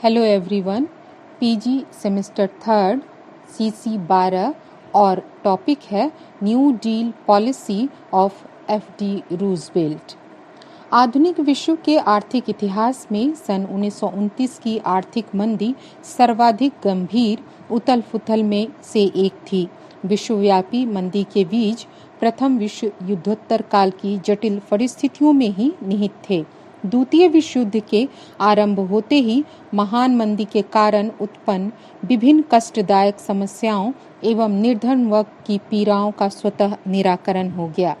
Hello everyone, PG semester third CC 12 और topic है new deal policy of FD Roosevelt. आधुनिक विश्व के आर्थिक इतिहास में सन 1929 की आर्थिक मंदी सर्वाधिक गंभीर उथल-पुथल में से एक थी। विश्वव्यापी मंदी के बीज प्रथम विश्व युद्धोत्तर काल की जटिल परिस्थितियों में ही निहित थे। द्वितीय विश्व युद्ध के आरंभ होते ही महान मंदी के कारण उत्पन्न विभिन्न कष्टदायक समस्याओं एवं निर्धन वर्ग की पीड़ाओं का स्वतः निराकरण हो गया।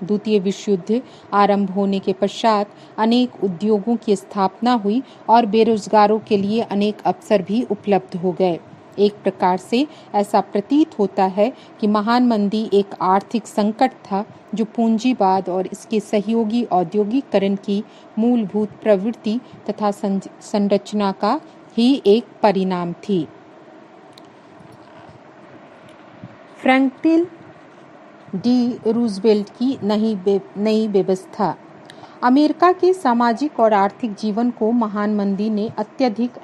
द्वितीय विश्व युद्ध आरंभ होने के पश्चात अनेक उद्योगों की स्थापना हुई और बेरोजगारों के लिए अनेक अवसर भी उपलब्ध हो गए। एक प्रकार से ऐसा प्रतीत होता है कि महान मंदी एक आर्थिक संकट था जो पूंजीवाद और इसके सहयोगी औद्योगिकरण की मूलभूत प्रवृत्ति तथा संरचना का ही एक परिणाम थी। फ्रैंकलिन डी रूजवेल्ट की नई व्यवस्था। अमेरिका के सामाजिक और आर्थिक जीवन को महान मंदी ने अत्यधिक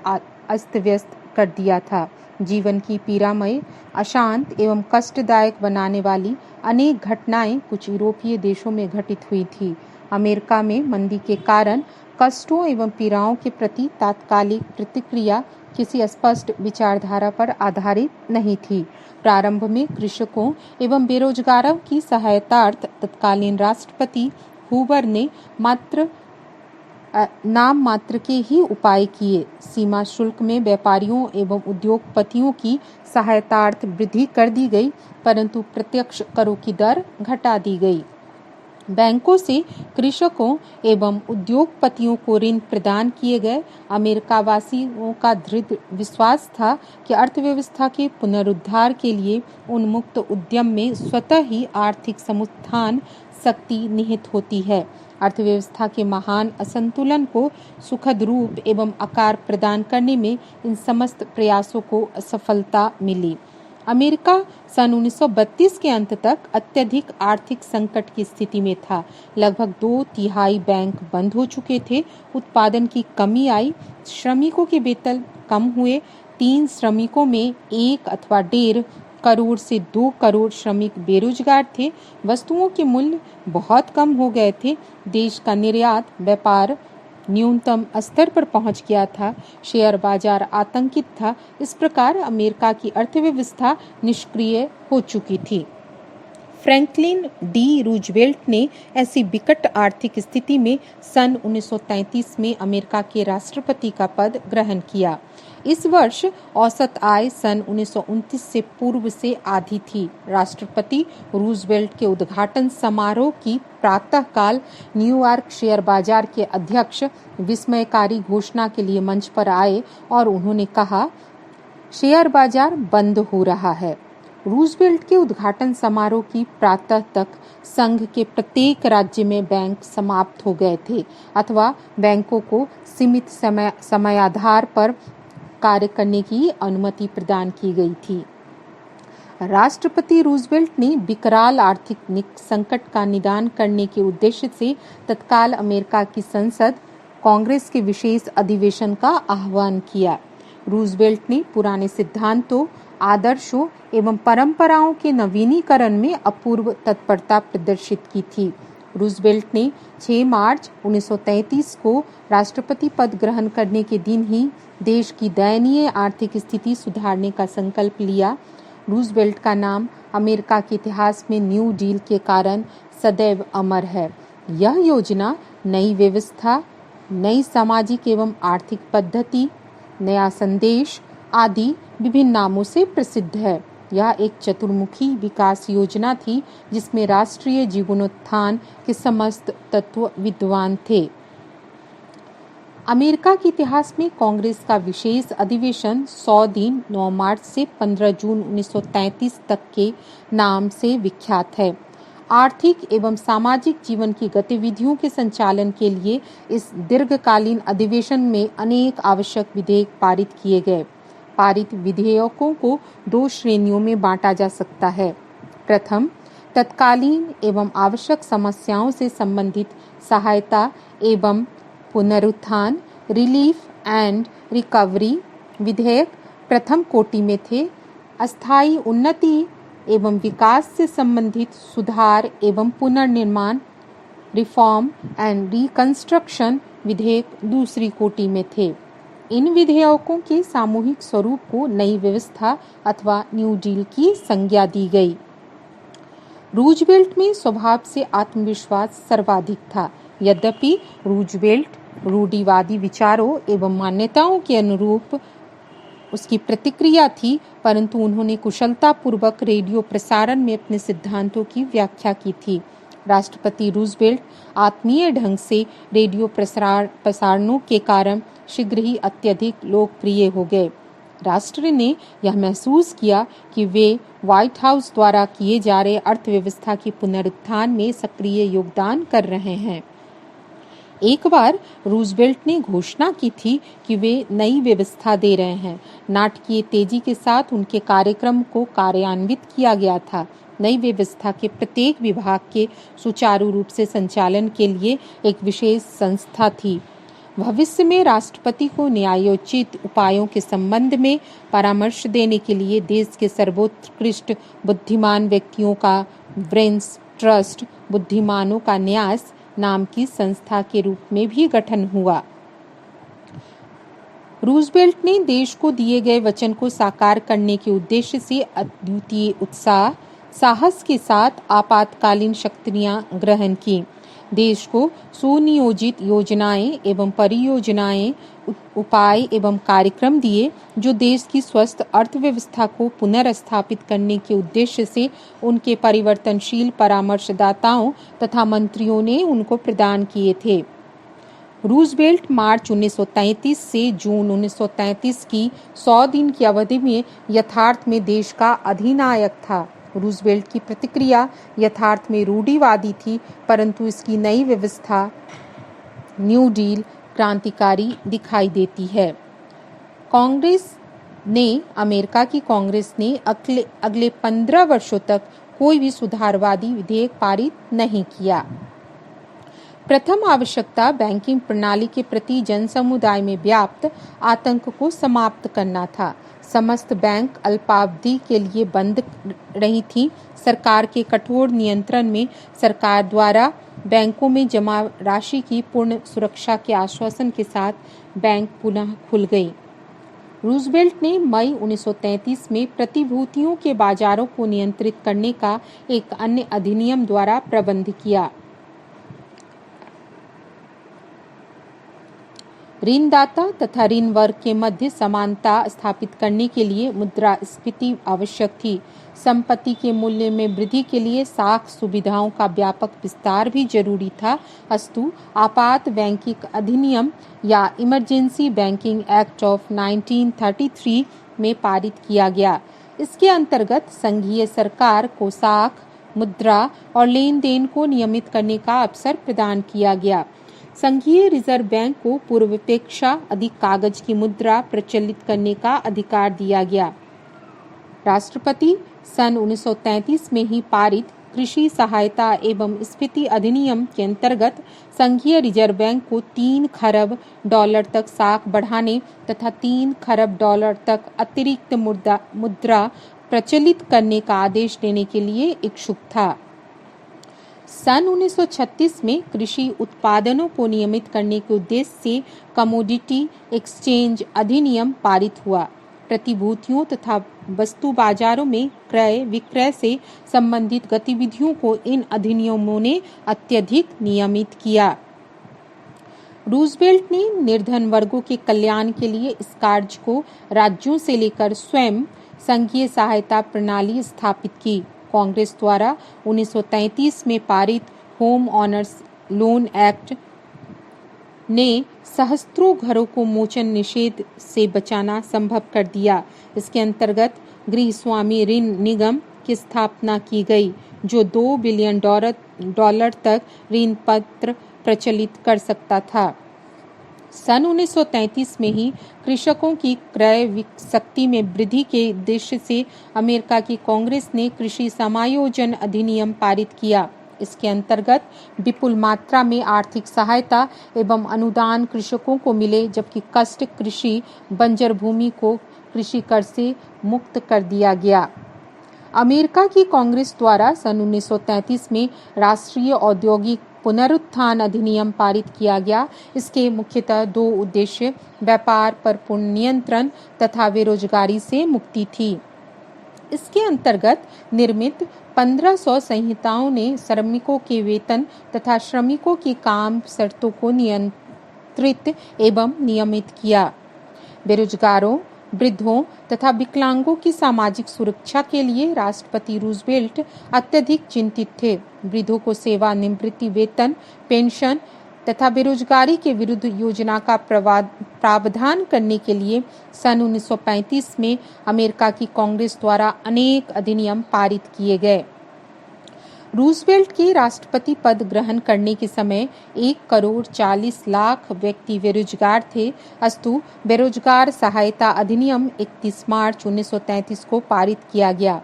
अस्त व्यस्त कर दिया था। जीवन की पीड़ामय, अशांत एवं कष्टदायक बनाने वाली अनेक घटनाएं कुछ यूरोपीय देशों में घटित हुई थी। अमेरिका में मंदी के कारण कष्टों एवं पीड़ाओं के प्रति तात्कालिक प्रतिक्रिया किसी स्पष्ट विचारधारा पर आधारित नहीं थी। प्रारंभ में कृषकों एवं बेरोजगारों की सहायतार्थ तत्कालीन राष्ट्रपति हूवर ने नाम मात्र के ही उपाय किए। सीमा शुल्क में व्यापारियों एवं उद्योगपतियों की सहायतार्थ वृद्धि कर दी गई, परंतु प्रत्यक्ष करों की दर घटा दी गई। बैंकों से कृषकों एवं उद्योगपतियों को ऋण प्रदान किए गए। अमेरिका वासियों का दृढ़ विश्वास था कि अर्थव्यवस्था के पुनरुद्धार के लिए उन्मुक्त उद्यम में स्वतः ही आर्थिक समुत्थान शक्ति निहित होती है। अर्थव्यवस्था के महान असंतुलन को सुखद रूप एवं आकार प्रदान करने में इन समस्त प्रयासों को असफलता मिली। अमेरिका सन 1932 के अंत तक अत्यधिक आर्थिक संकट की स्थिति में था। लगभग 2/3 बैंक बंद हो चुके थे। उत्पादन की कमी आई। श्रमिकों के वेतन कम हुए। 3 श्रमिकों में 1 अथवा 1.5 करोड़ से 2 करोड़ श्रमिक बेरोजगार थे। वस्तुओं के मूल्य बहुत कम हो गए थे। देश का निर्यात व्यापार न्यूनतम स्तर पर पहुंच गया था। शेयर बाजार आतंकित था। इस प्रकार अमेरिका की अर्थव्यवस्था निष्क्रिय हो चुकी थी। फ्रैंकलिन डी रूजवेल्ट ने ऐसी विकट आर्थिक स्थिति में सन 1933 में अमेरिका के राष्ट्रपति का पद ग्रहण किया। इस वर्ष औसत आय सन 1929 से पूर्व से आधी थी। राष्ट्रपति रूजवेल्ट के उद्घाटन समारोह की प्रातःकाल न्यूयॉर्क शेयर बाजार के अध्यक्ष विस्मयकारी घोषणा के लिए मंच पर आए और उन्होंने कहा, शेयर बाजार बंद हो रहा है। रूजवेल्ट के उद्घाटन समारोह की प्रातः तक संघ के प्रत्येक राज्य में बैंक समाप्त हो गए थे अथवा बैंकों को सीमित समयाधार पर कार्य करने की अनुमति प्रदान की गई थी। राष्ट्रपति रूजवेल्ट ने विकराल आर्थिक संकट का निदान करने के उद्देश्य से तत्काल अमेरिका की संसद कांग्रेस के विशेष अधिवेशन का आह्वान किया। रूजवेल्ट ने पुराने सिद्धांतों, आदर्शों एवं परंपराओं के नवीनीकरण में अपूर्व तत्परता प्रदर्शित की थी। रूजवेल्ट ने 6 मार्च 1933 को राष्ट्रपति पद ग्रहण करने के दिन ही देश की दयनीय आर्थिक स्थिति सुधारने का संकल्प लिया। रूजवेल्ट का नाम अमेरिका के इतिहास में न्यू डील के कारण सदैव अमर है। यह योजना नई व्यवस्था, नई सामाजिक एवं आर्थिक पद्धति, नया संदेश आदि विभिन्न नामों से प्रसिद्ध है। यह एक चतुर्मुखी विकास योजना थी जिसमें राष्ट्रीय जीवनोत्थान के समस्त तत्व विद्वान थे। अमेरिका के इतिहास में कांग्रेस का विशेष अधिवेशन 100 दिन 9 मार्च से 15 जून 1933 तक के नाम से विख्यात है। आर्थिक एवं सामाजिक जीवन की गतिविधियों के संचालन के लिए इस दीर्घकालीन अधिवेशन में अनेक आवश्यक विधेयक पारित किए गए। पारित विधेयकों को 2 श्रेणियों में बांटा जा सकता है। प्रथम, तत्कालीन एवं आवश्यक समस्याओं से संबंधित सहायता एवं पुनरुत्थान, रिलीफ एंड रिकवरी विधेयक प्रथम कोटि में थे। अस्थायी उन्नति एवं विकास से संबंधित सुधार एवं पुनर्निर्माण रिफॉर्म एंड रिकंस्ट्रक्शन विधेयक दूसरी कोटि में थे। इन विधेयकों के सामूहिक स्वरूप को नई व्यवस्था अथवा न्यू डील की संज्ञा दी गई। रूजवेल्ट में स्वभाव से आत्मविश्वास सर्वाधिक था। यद्यपि रूजवेल्ट रूढ़िवादी विचारों एवं मान्यताओं के अनुरूप उसकी प्रतिक्रिया थी, परंतु उन्होंने कुशलतापूर्वक रेडियो प्रसारण में अपने सिद्धांतों की व्याख्या की थी। राष्ट्रपति रूजवेल्ट आत्मीय ढंग से रेडियो प्रसारणों के कारण शीघ्र ही अत्यधिक लोकप्रिय हो गए। राष्ट्र ने यह महसूस किया कि वे व्हाइट हाउस द्वारा किए जा रहे अर्थव्यवस्था की पुनरुत्थान में सक्रिय योगदान कर रहे हैं। एक बार रूजवेल्ट ने घोषणा की थी कि वे नई व्यवस्था दे रहे हैं। नाटकीय तेजी के साथ उनके कार्यक्रम को कार्यान्वित किया गया था। नई व्यवस्था के प्रत्येक विभाग के सुचारू रूप से संचालन के लिए एक विशेष संस्था थी। भविष्य में राष्ट्रपति को न्यायोचित उपायों के संबंध में परामर्श देने के लिए देश के सर्वोत्कृष्ट बुद्धिमान व्यक्तियों का ब्रेन्स ट्रस्ट बुद्धिमानों का न्यास नाम की संस्था के रूप में भी गठन हुआ। रूजवेल्ट ने देश को दिए गए वचन को साकार करने के उद्देश्य से अद्वितीय उत्साह साहस के साथ आपातकालीन शक्तियां ग्रहण की। देश को सुनियोजित योजनाएं एवं परियोजनाएं उपाय एवं कार्यक्रम दिए जो देश की स्वस्थ अर्थव्यवस्था को पुनर्स्थापित करने के उद्देश्य से उनके परिवर्तनशील परामर्शदाताओं तथा मंत्रियों ने उनको प्रदान किए थे। रूजवेल्ट मार्च 1933 से जून 1933 की 100 दिन की अवधि में यथार्थ में देश का अधिनायक था। रूजवेल्ट की प्रतिक्रिया यथार्थ में रूढ़िवादी थी, परंतु इसकी नई व्यवस्था न्यू डील क्रांतिकारी दिखाई देती है। अमेरिका की कांग्रेस ने अगले 15 वर्षों तक कोई भी सुधारवादी विधेयक पारित नहीं किया। प्रथम आवश्यकता बैंकिंग प्रणाली के प्रति जनसमुदाय में व्याप्त आतंक को समाप्त करना था। समस्त बैंक अल्पावधि के लिए बंद रही थी। सरकार के कठोर नियंत्रण में सरकार द्वारा बैंकों में जमा राशि की पूर्ण सुरक्षा के आश्वासन के साथ बैंक पुनः खुल गई। रूजवेल्ट ने मई 1933 में प्रतिभूतियों के बाजारों को नियंत्रित करने का एक अन्य अधिनियम द्वारा प्रबंध किया। ऋणदाता तथा ऋण वर्ग के मध्य समानता स्थापित करने के लिए मुद्रास्फीति आवश्यक थी। संपत्ति के मूल्य में वृद्धि के लिए साख सुविधाओं का व्यापक विस्तार भी जरूरी था। अस्तु आपात बैंकिंग अधिनियम या इमरजेंसी बैंकिंग एक्ट ऑफ 1933 में पारित किया गया। इसके अंतर्गत संघीय सरकार को साख, मुद्रा और लेन देन को नियमित करने का अवसर प्रदान किया गया। संघीय रिजर्व बैंक को पूर्वापेक्षा अधिक कागज की मुद्रा प्रचलित करने का अधिकार दिया गया। राष्ट्रपति सन 1933 में ही पारित कृषि सहायता एवं स्फीति अधिनियम के अंतर्गत संघीय रिजर्व बैंक को 3 खरब डॉलर तक साख बढ़ाने तथा 3 खरब डॉलर तक अतिरिक्त मुद्रा प्रचलित करने का आदेश देने के लिए इच्छुक था। सन 1936 में कृषि उत्पादनों को नियमित करने के उद्देश्य से कमोडिटी एक्सचेंज अधिनियम पारित हुआ। प्रतिभूतियों तथा वस्तु बाजारों में क्रय विक्रय से संबंधित गतिविधियों को इन अधिनियमों ने अत्यधिक नियमित किया। रूजवेल्ट ने निर्धन वर्गों के कल्याण के लिए इस कार्य को राज्यों से लेकर स्वयं संघीय सहायता प्रणाली स्थापित की। कांग्रेस द्वारा 1933 में पारित होम ऑनर्स लोन एक्ट ने सहस्त्रों घरों को मोचन निषेध से बचाना संभव कर दिया। इसके अंतर्गत गृह स्वामी ऋण निगम की स्थापना की गई, जो $2 बिलियन तक ऋण पत्र प्रचलित कर सकता था। सन 1933 में ही कृषकों की क्रय शक्ति में वृद्धि के उद्देश्य से अमेरिका की कांग्रेस ने कृषि समायोजन अधिनियम पारित किया। इसके अंतर्गत विपुल मात्रा में आर्थिक सहायता एवं अनुदान कृषकों को मिले, जबकि कष्ट कृषि बंजर भूमि को कृषि कर से मुक्त कर दिया गया। अमेरिका की कांग्रेस द्वारा सन 1933 में राष्ट्रीय औद्योगिक पुनरुत्थान अधिनियम पारित किया गया। इसके मुख्यतः दो उद्देश्य व्यापार पर पूर्ण नियंत्रण तथा बेरोजगारी से मुक्ति थी। इसके अंतर्गत निर्मित 1500 संहिताओं ने श्रमिकों के वेतन तथा श्रमिकों की काम शर्तों को नियंत्रित एवं नियमित किया। बेरोजगारों, वृद्धों तथा विकलांगों की सामाजिक सुरक्षा के लिए राष्ट्रपति रूजवेल्ट अत्यधिक चिंतित थे। वृद्धों को सेवानिवृत्ति वेतन, पेंशन तथा बेरोजगारी के विरुद्ध योजना का प्रावधान करने के लिए सन 1935 में अमेरिका की कांग्रेस द्वारा अनेक अधिनियम पारित किए गए। रूजवेल्ट के राष्ट्रपति पद ग्रहण करने के समय 1,40,00,000 व्यक्ति बेरोजगार थे। अस्तु बेरोजगार सहायता अधिनियम 31 मार्च 1933 को पारित किया गया।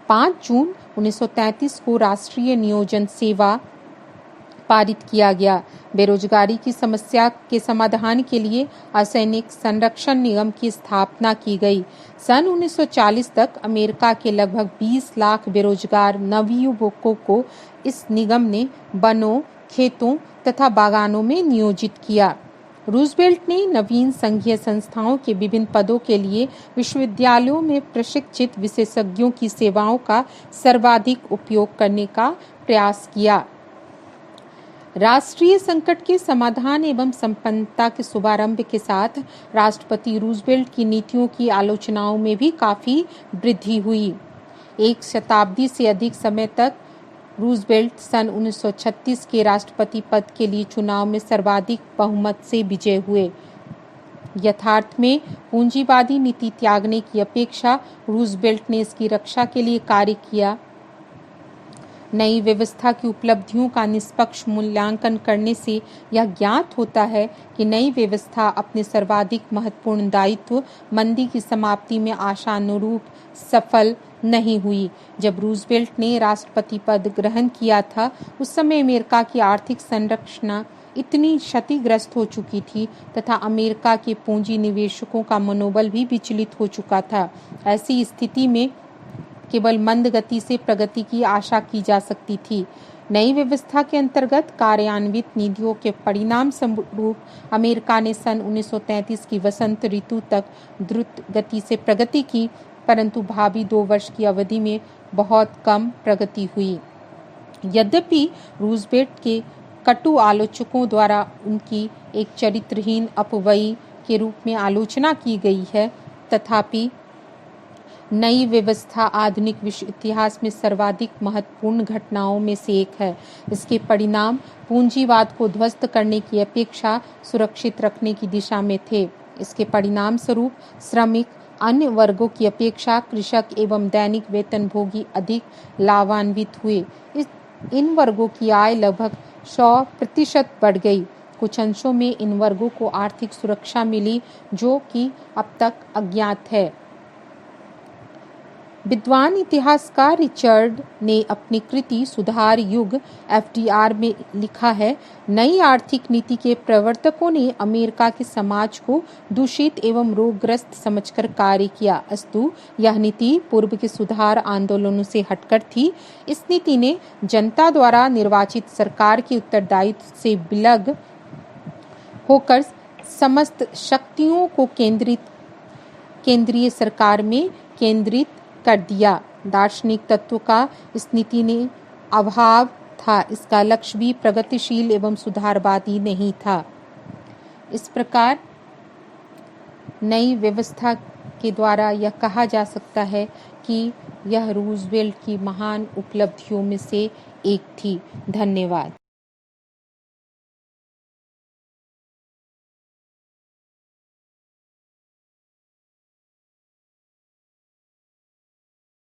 5 जून 1933 को राष्ट्रीय नियोजन सेवा पारित किया गया। बेरोजगारी की समस्या के समाधान के लिए असैनिक संरक्षण निगम की स्थापना की गई। सन 1940 तक अमेरिका के लगभग 20 लाख बेरोजगार नवयुवकों को इस निगम ने वनों, खेतों तथा बागानों में नियोजित किया। रूजवेल्ट ने नवीन संघीय संस्थाओं के विभिन्न पदों के लिए विश्वविद्यालयों में प्रशिक्षित विशेषज्ञों की सेवाओं का सर्वाधिक उपयोग करने का प्रयास किया। राष्ट्रीय संकट के समाधान एवं संपन्नता के शुभारंभ के साथ राष्ट्रपति रूजवेल्ट की नीतियों की आलोचनाओं में भी काफी वृद्धि हुई। एक शताब्दी से अधिक समय तक रूजवेल्ट सन 1936 के राष्ट्रपति पद के लिए चुनाव में सर्वाधिक बहुमत से विजय हुए। यथार्थ में पूंजीवादी नीति त्यागने की अपेक्षा रूजवेल्ट ने इसकी रक्षा के लिए कार्य किया। नई व्यवस्था की उपलब्धियों का निष्पक्ष मूल्यांकन करने से यह ज्ञात होता है कि नई व्यवस्था अपने सर्वाधिक महत्वपूर्ण दायित्व मंदी की समाप्ति में आशानुरूप सफल नहीं हुई। जब रूजवेल्ट ने राष्ट्रपति पद ग्रहण किया था, उस समय अमेरिका की आर्थिक संरचना इतनी क्षतिग्रस्त हो चुकी थी तथा अमेरिका के पूंजी निवेशकों का मनोबल भी विचलित हो चुका था। ऐसी स्थिति में केवल मंद गति से प्रगति की आशा की जा सकती थी। नई व्यवस्था के अंतर्गत कार्यान्वित नीतियों के परिणाम स्वरूप अमेरिका ने सन 1933 की वसंत ऋतु तक द्रुत गति से प्रगति की, परंतु भावी 2 वर्ष की अवधि में बहुत कम प्रगति हुई। यद्यपि रूजवेल्ट के कटु आलोचकों द्वारा उनकी एक चरित्रहीन अपव्ययी के रूप में आलोचना की गई है, तथापि नई व्यवस्था आधुनिक विश्व इतिहास में सर्वाधिक महत्वपूर्ण घटनाओं में से एक है। इसके परिणाम पूंजीवाद को ध्वस्त करने की अपेक्षा सुरक्षित रखने की दिशा में थे। इसके परिणाम स्वरूप श्रमिक, अन्य वर्गों की अपेक्षा कृषक एवं दैनिक वेतनभोगी अधिक लाभान्वित हुए। इन वर्गों की आय लगभग 100% बढ़ गई। कुछ अंशों में इन वर्गों को आर्थिक सुरक्षा मिली, जो कि अब तक अज्ञात है। विद्वान इतिहासकार रिचर्ड ने अपनी कृति सुधार युग FDR में लिखा है, नई आर्थिक नीति के प्रवर्तकों ने अमेरिका के समाज को दूषित एवं रोगग्रस्त समझकर कार्य किया। अस्तु यह नीति पूर्व के सुधार आंदोलनों से हटकर थी। इस नीति ने जनता द्वारा निर्वाचित सरकार के उत्तरदायित्व से विलग होकर समस्त शक्तियों को केंद्रीय सरकार में केंद्रित कर दिया। दार्शनिक तत्व का इस नीति ने अभाव था। इसका लक्ष्य भी प्रगतिशील एवं सुधारवादी नहीं था। इस प्रकार नई व्यवस्था के द्वारा यह कहा जा सकता है कि यह रूजवेल्ट की महान उपलब्धियों में से एक थी। धन्यवाद।